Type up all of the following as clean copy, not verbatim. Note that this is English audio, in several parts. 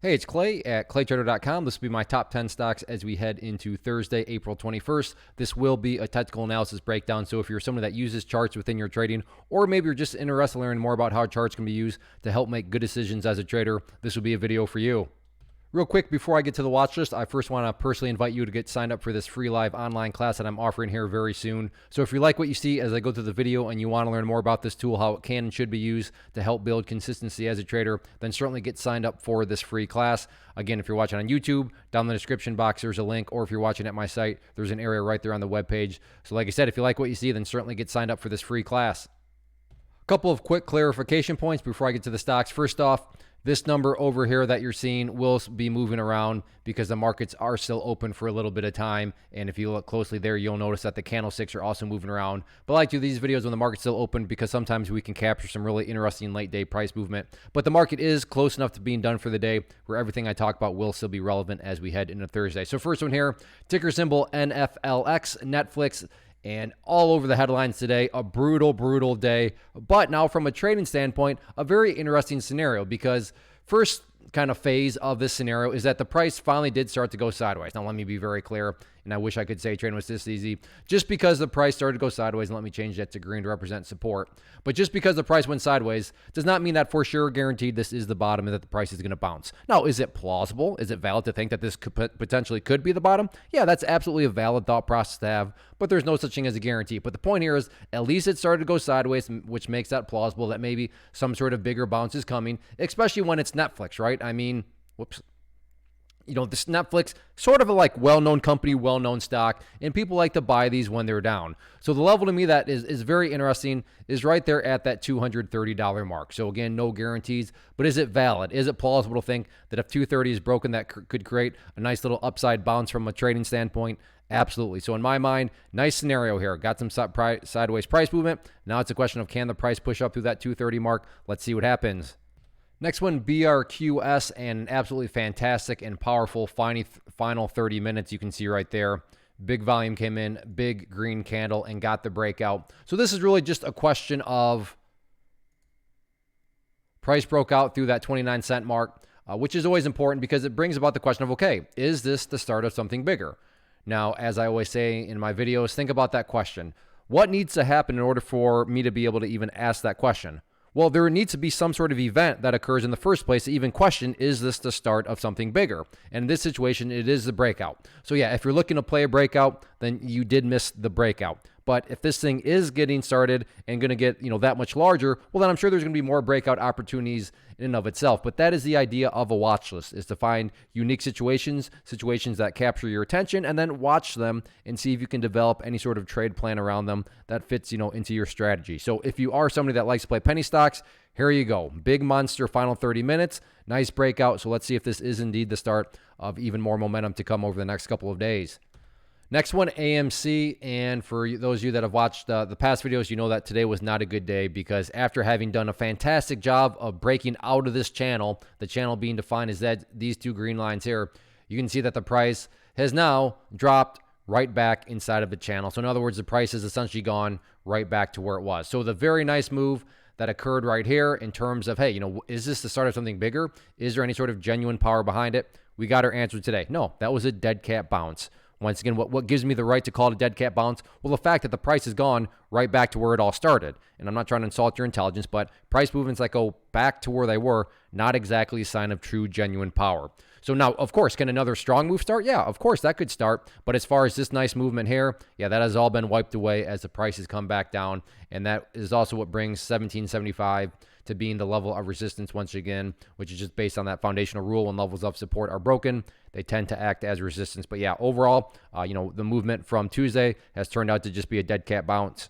Hey, it's Clay at claytrader.com. This will be my top 10 stocks as we head into Thursday, April 21st. This will be a technical analysis breakdown. So if you're someone that uses charts within your trading, or maybe you're just interested in learning more about how charts can be used to help make good decisions as a trader, this will be a video for you. Real quick, before I get to the watch list, I first want to personally invite you to get signed up for this free live online class that I'm offering here very soon. So if you like what you see as I go through the video and you want to learn more about this tool, how it can and should be used to help build consistency as a trader, then certainly get signed up for this free class. Again, if you're watching on YouTube, down in the description box, there's a link, or if you're watching at my site, there's an area right there on the webpage. So like I said, if you like what you see, then certainly get signed up for this free class. A couple of quick clarification points before I get to the stocks. First off, this number over here that you're seeing will be moving around because the markets are still open for a little bit of time. And if you look closely there, you'll notice that the candlesticks are also moving around. But I like to do these videos when the market's still open because sometimes we can capture some really interesting late day price movement. But the market is close enough to being done for the day where everything I talk about will still be relevant as we head into Thursday. So first one here, ticker symbol NFLX, Netflix. And all over the headlines today, a brutal, brutal day. But now from a trading standpoint, a very interesting scenario because first kind of phase of this scenario is that the price finally did start to go sideways. Now, let me be very clear, and I wish I could say trading was this easy. Just because the price started to go sideways, and let me change that to green to represent support. But just because the price went sideways does not mean that for sure guaranteed this is the bottom and that the price is going to bounce. Now, is it plausible? Is it valid to think that this potentially could be the bottom? Yeah, that's absolutely a valid thought process to have, but there's no such thing as a guarantee. But the point here is at least it started to go sideways, which makes that plausible that maybe some sort of bigger bounce is coming, especially when it's Netflix, right? I mean, whoops. You know, this Netflix, sort of a like well-known company, well-known stock, and people like to buy these when they're down. So the level to me that is very interesting is right there at that $230 mark. So again, no guarantees, but is it valid? Is it plausible to think that if 230 is broken, that could create a nice little upside bounce from a trading standpoint? Absolutely. So in my mind, nice scenario here. Got some sideways price movement. Now it's a question of can the price push up through that 230 mark? Let's see what happens. Next one, BRQS, and an absolutely fantastic and powerful final 30 minutes. You can see right there. Big volume came in, big green candle, and got the breakout. So this is really just a question of price broke out through that 29-cent mark, which is always important because it brings about the question of, okay, is this the start of something bigger? Now, as I always say in my videos, think about that question. What needs to happen in order for me to be able to even ask that question? Well, there needs to be some sort of event that occurs in the first place to even question, is this the start of something bigger? And in this situation, it is the breakout. So yeah, if you're looking to play a breakout, then you did miss the breakout. But if this thing is getting started and going to get, that much larger, well, then I'm sure there's going to be more breakout opportunities in and of itself. But that is the idea of a watch list, is to find unique situations that capture your attention, and then watch them and see if you can develop any sort of trade plan around them that fits, into your strategy. So if you are somebody that likes to play penny stocks, here you go. Big monster final 30 minutes. Nice breakout. So let's see if this is indeed the start of even more momentum to come over the next couple of days. Next one, AMC, and for those of you that have watched the past videos, you know that today was not a good day because after having done a fantastic job of breaking out of this channel, the channel being defined as these two green lines here, you can see that the price has now dropped right back inside of the channel. So in other words, the price has essentially gone right back to where it was. So the very nice move that occurred right here in terms of, hey, is this the start of something bigger? Is there any sort of genuine power behind it? We got our answer today. No, that was a dead cat bounce. Once again, what gives me the right to call it a dead cat bounce? Well, the fact that the price has gone right back to where it all started. And I'm not trying to insult your intelligence, but price movements that go back to where they were, not exactly a sign of true, genuine power. So now, of course, can another strong move start? Yeah, of course, that could start. But as far as this nice movement here, yeah, that has all been wiped away as the prices come back down. And that is also what brings 1775 to being the level of resistance once again, which is just based on that foundational rule. When levels of support are broken, they tend to act as resistance. But yeah, overall, the movement from Tuesday has turned out to just be a dead cat bounce.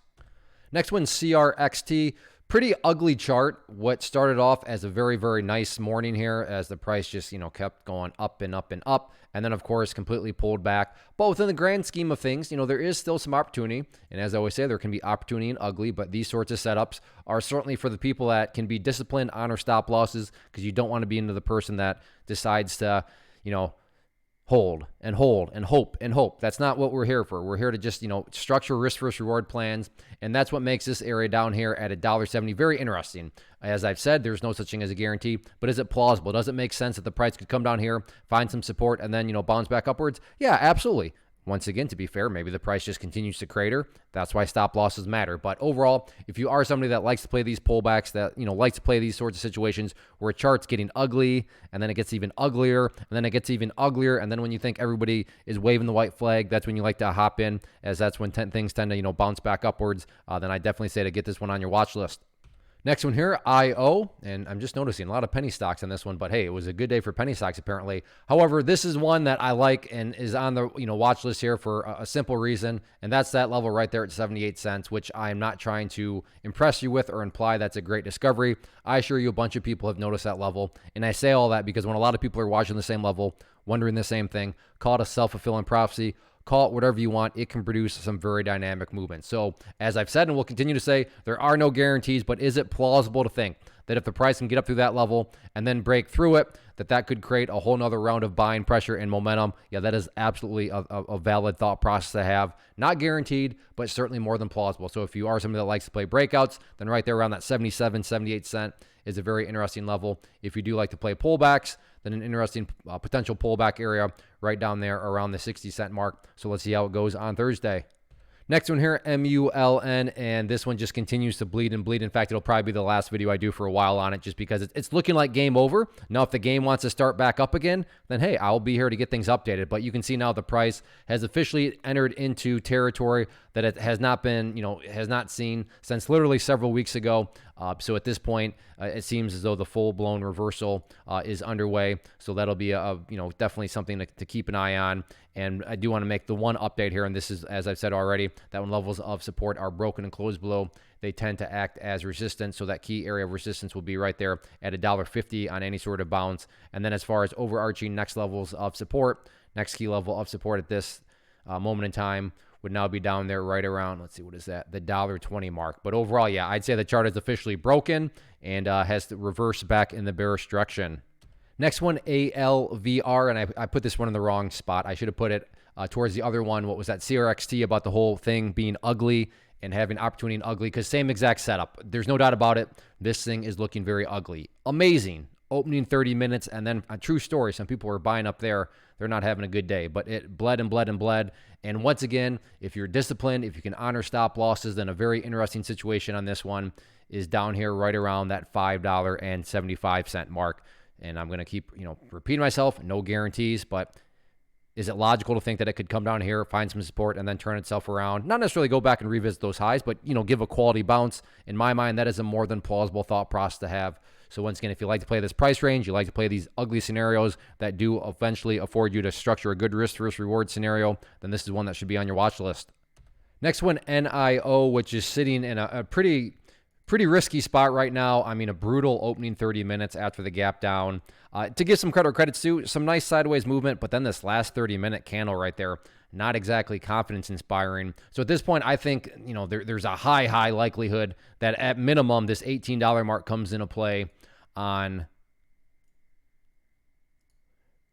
Next one, CRXT. Pretty ugly chart. What started off as a very, very nice morning here as the price just, kept going up and up and up. And then, of course, completely pulled back. But within the grand scheme of things, there is still some opportunity. And as I always say, there can be opportunity and ugly. But these sorts of setups are certainly for the people that can be disciplined on or stop losses because you don't want to be into the person that decides to, hold and hold and hope and hope. That's not what we're here for. We're here to just, structure risk versus reward plans. And that's what makes this area down here at $1.70 very interesting. As I've said, there's no such thing as a guarantee, but is it plausible? Does it make sense that the price could come down here, find some support, and then, bounce back upwards? Yeah, absolutely. Once again, to be fair, maybe the price just continues to crater. That's why stop losses matter. But overall, if you are somebody that likes to play these pullbacks, that likes to play these sorts of situations where a chart's getting ugly, and then it gets even uglier, and then it gets even uglier, and then when you think everybody is waving the white flag, that's when you like to hop in, as that's when things tend to bounce back upwards. Then I definitely say to get this one on your watch list. Next one here, IO, and I'm just noticing a lot of penny stocks on this one, but hey, it was a good day for penny stocks apparently. However, this is one that I like and is on the watch list here for a simple reason, and that's that level right there at 78 cents, which I am not trying to impress you with or imply that's a great discovery. I assure you a bunch of people have noticed that level, and I say all that because when a lot of people are watching the same level, wondering the same thing, call it a self-fulfilling prophecy. Call it whatever you want. It can produce some very dynamic movement. So as I've said and will continue to say, there are no guarantees, but is it plausible to think that if the price can get up through that level and then break through it, that could create a whole nother round of buying pressure and momentum? Yeah, that is absolutely a valid thought process to have. Not guaranteed, but certainly more than plausible. So if you are somebody that likes to play breakouts, then right there around that 77, 78 cent is a very interesting level. If you do like to play pullbacks, then an interesting potential pullback area right down there around the 60 cent mark. So let's see how it goes on Thursday. Next one here, MULN, and this one just continues to bleed and bleed. In fact, it'll probably be the last video I do for a while on it just because it's looking like game over. Now, if the game wants to start back up again, then hey, I'll be here to get things updated. But you can see now the price has officially entered into territory that it has not been, has not seen since literally several weeks ago. So at this point, it seems as though the full-blown reversal is underway. So that'll be definitely something to keep an eye on. And I do want to make the one update here, and this is, as I've said already, that when levels of support are broken and closed below, they tend to act as resistance. So that key area of resistance will be right there at $1.50 on any sort of bounce. And then as far as overarching next levels of support, next key level of support at this moment in time would now be down there right around, let's see, what is that? The $1.20 mark. But overall, yeah, I'd say the chart is officially broken and has to reverse back in the bearish direction. Next one, ALVR, and I put this one in the wrong spot. I should have put it towards the other one. What was that? CRXT, about the whole thing being ugly and having opportunity in ugly, because same exact setup. There's no doubt about it. This thing is looking very ugly. Amazing. Opening 30 minutes, and then a true story. Some people were buying up there. They're not having a good day, but it bled and bled and bled. And once again, if you're disciplined, if you can honor stop losses, then a very interesting situation on this one is down here right around that $5.75 mark. And I'm going to keep, repeating myself, no guarantees, but is it logical to think that it could come down here, find some support, and then turn itself around? Not necessarily go back and revisit those highs, but, give a quality bounce. In my mind, that is a more than plausible thought process to have. So once again, if you like to play this price range, you like to play these ugly scenarios that do eventually afford you to structure a good risk versus reward scenario, then this is one that should be on your watch list. Next one, NIO, which is sitting in a pretty risky spot right now. I mean, a brutal opening 30 minutes after the gap down. To give some credits to, some nice sideways movement, but then this last 30-minute candle right there, not exactly confidence-inspiring. So at this point, I think, there's a high likelihood that at minimum, this $18 mark comes into play on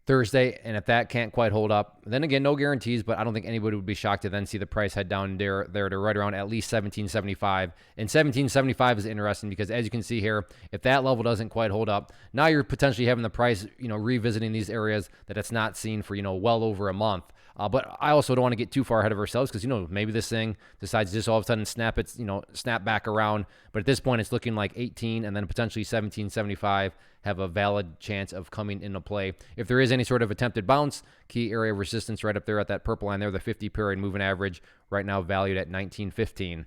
Thursday, and if that can't quite hold up, then again, no guarantees, but I don't think anybody would be shocked to then see the price head down there to right around at least $17.75. And $17.75 is interesting because, as you can see here, if that level doesn't quite hold up, now you're potentially having the price, revisiting these areas that it's not seen for, well over a month. But I also don't want to get too far ahead of ourselves because, maybe this thing decides to just all of a sudden snap back around. But at this point, it's looking like 18 and then potentially 17.75 have a valid chance of coming into play. If there is any sort of attempted bounce, key area of resistance right up there at that purple line there, the 50-period moving average, right now valued at 19.15.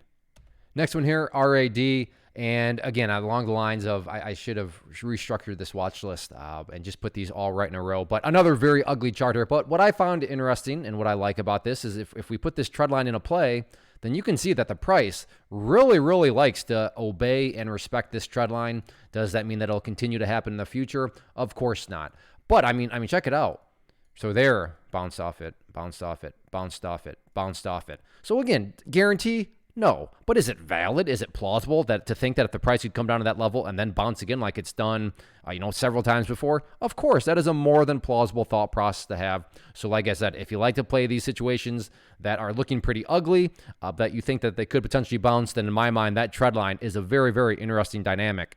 Next one here, RAD. And again, along the lines of I should have restructured this watch list and just put these all right in a row. But another very ugly chart here. But what I found interesting and what I like about this is if we put this trend line into play, then you can see that the price really likes to obey and respect this trend line. Does that mean that it'll continue to happen in the future? Of course not. But I mean, check it out. So there, bounced off it, bounced off it, bounced off it, bounced off it. So again, guarantee? No, but is it valid? Is it plausible that to think that if the price could come down to that level and then bounce again like it's done, several times before? Of course, that is a more than plausible thought process to have. So like I said, if you like to play these situations that are looking pretty ugly, that you think that they could potentially bounce, then in my mind, that trend line is a very, very interesting dynamic.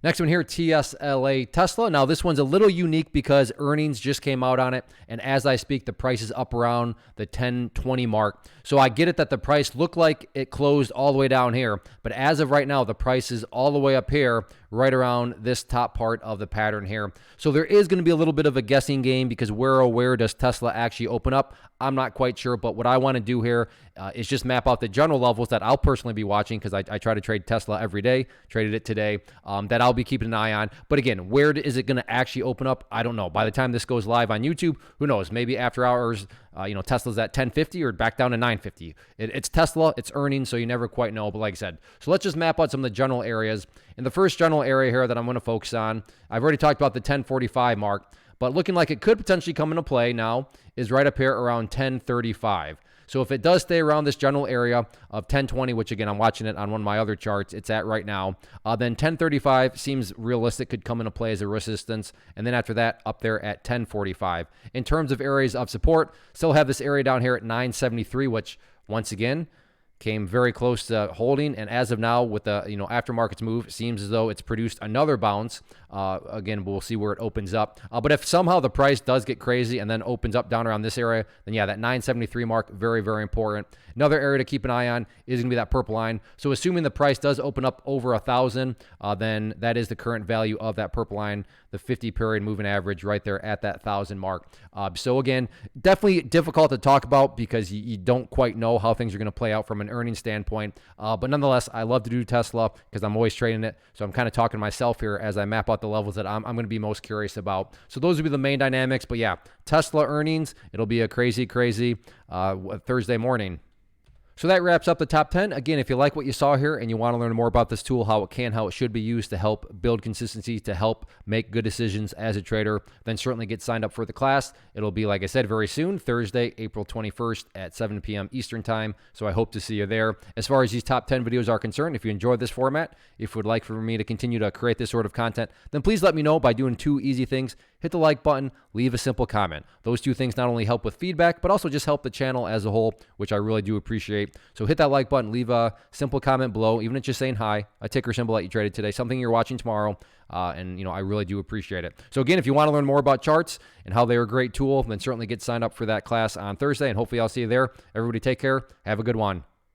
Next one here, TSLA Tesla. Now, this one's a little unique because earnings just came out on it. And as I speak, the price is up around the 10.20 mark. So I get it that the price looked like it closed all the way down here. But as of right now, the price is all the way up here, right around this top part of the pattern here. So there is going to be a little bit of a guessing game because where does Tesla actually open up? I'm not quite sure, but what I want to do here is just map out the general levels that I'll personally be watching because I try to trade Tesla every day, traded it today, that I'll be keeping an eye on. But again, where is it going to actually open up? I don't know. By the time this goes live on YouTube, who knows? Maybe after hours, Tesla's at 1050 or back down to 950. It's Tesla, it's earnings, so you never quite know. But like I said, so let's just map out some of the general areas. In the first general area here that I'm going to focus on, I've already talked about the 1045 mark, but looking like it could potentially come into play now is right up here around 1035. So if it does stay around this general area of 1020, which again, I'm watching it on one of my other charts, it's at right now, then 1035 seems realistic, could come into play as a resistance. And then after that, up there at 1045. In terms of areas of support, still have this area down here at 973, which once again, came very close to holding, and as of now, with the aftermarket's move, seems as though it's produced another bounce. Again, we'll see where it opens up. But if somehow the price does get crazy and then opens up down around this area, then yeah, that 973 mark, very, very important. Another area to keep an eye on is going to be that purple line. So assuming the price does open up over 1,000, then that is the current value of that purple line, the 50-period moving average right there at that 1,000 mark. So again, definitely difficult to talk about because you don't quite know how things are going to play out from an earnings standpoint. But nonetheless, I love to do Tesla because I'm always trading it. So I'm kind of talking to myself here as I map out the levels that I'm going to be most curious about. So those would be the main dynamics. But yeah, Tesla earnings, it'll be a crazy Thursday morning. So that wraps up the top 10. Again, if you like what you saw here and you want to learn more about this tool, how it should be used to help build consistency, to help make good decisions as a trader, then certainly get signed up for the class. It'll be, like I said, very soon, Thursday, April 21st at 7 p.m. Eastern time. So I hope to see you there. As far as these top 10 videos are concerned, if you enjoyed this format, if you would like for me to continue to create this sort of content, then please let me know by doing two easy things. Hit the like button, leave a simple comment. Those two things not only help with feedback, but also just help the channel as a whole, which I really do appreciate. So hit that like button, leave a simple comment below, even if it's just saying hi, a ticker symbol that you traded today, something you're watching tomorrow, and I really do appreciate it. So again, if you want to learn more about charts and how they're a great tool, then certainly get signed up for that class on Thursday, and hopefully I'll see you there. Everybody take care. Have a good one.